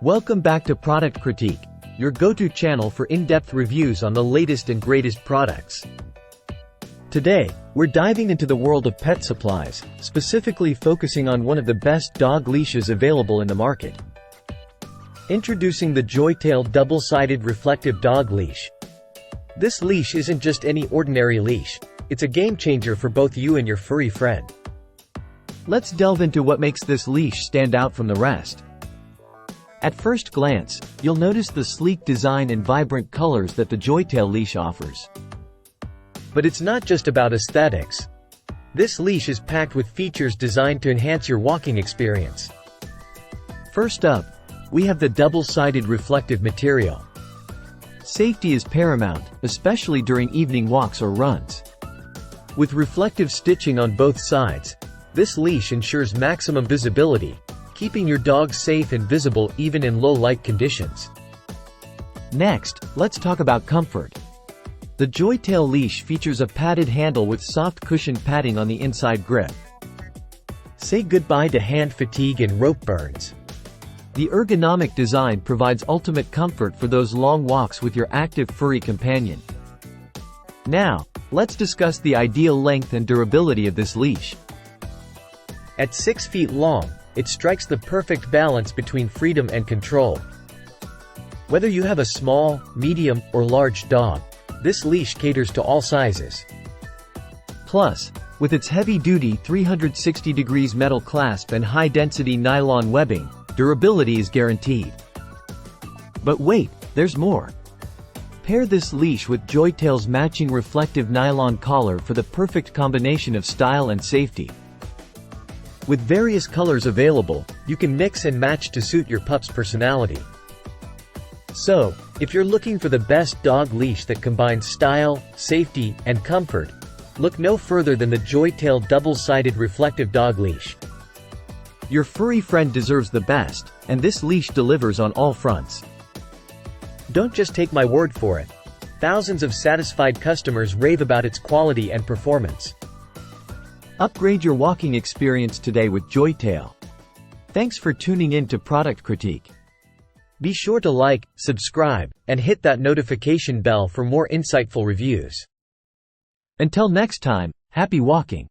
Welcome back to Product Critique, your go-to channel for in-depth reviews on the latest and greatest products. Today, we're diving into the world of pet supplies, specifically focusing on one of the best dog leashes available in the market. Introducing the Joytale double-sided reflective dog leash. This leash isn't just any ordinary leash, it's a game-changer for both you and your furry friend. Let's delve into what makes this leash stand out from the rest. At first glance, you'll notice the sleek design and vibrant colors that the Joytale leash offers. But it's not just about aesthetics. This leash is packed with features designed to enhance your walking experience. First up, we have the double-sided reflective material. Safety is paramount, especially during evening walks or runs. With reflective stitching on both sides, this leash ensures maximum visibility, keeping your dog safe and visible even in low light conditions. Next, let's talk about comfort. The Joytale leash features a padded handle with soft cushioned padding on the inside grip. Say goodbye to hand fatigue and rope burns. The ergonomic design provides ultimate comfort for those long walks with your active furry companion. Now, let's discuss the ideal length and durability of this leash. At 6 feet long, it strikes the perfect balance between freedom and control. Whether you have a small, medium, or large dog, this leash caters to all sizes. Plus, with its heavy-duty 360 degrees metal clasp and high-density nylon webbing, durability is guaranteed. But wait, there's more. Pair this leash with Joytale's matching reflective nylon collar for the perfect combination of style and safety. With various colors available, you can mix and match to suit your pup's personality. So, if you're looking for the best dog leash that combines style, safety, and comfort, look no further than the Joytale double-sided reflective dog leash. Your furry friend deserves the best, and this leash delivers on all fronts. Don't just take my word for it. Thousands of satisfied customers rave about its quality and performance. Upgrade your walking experience today with Joytale. Thanks for tuning in to Product Critique. Be sure to like, subscribe, and hit that notification bell for more insightful reviews. Until next time, happy walking!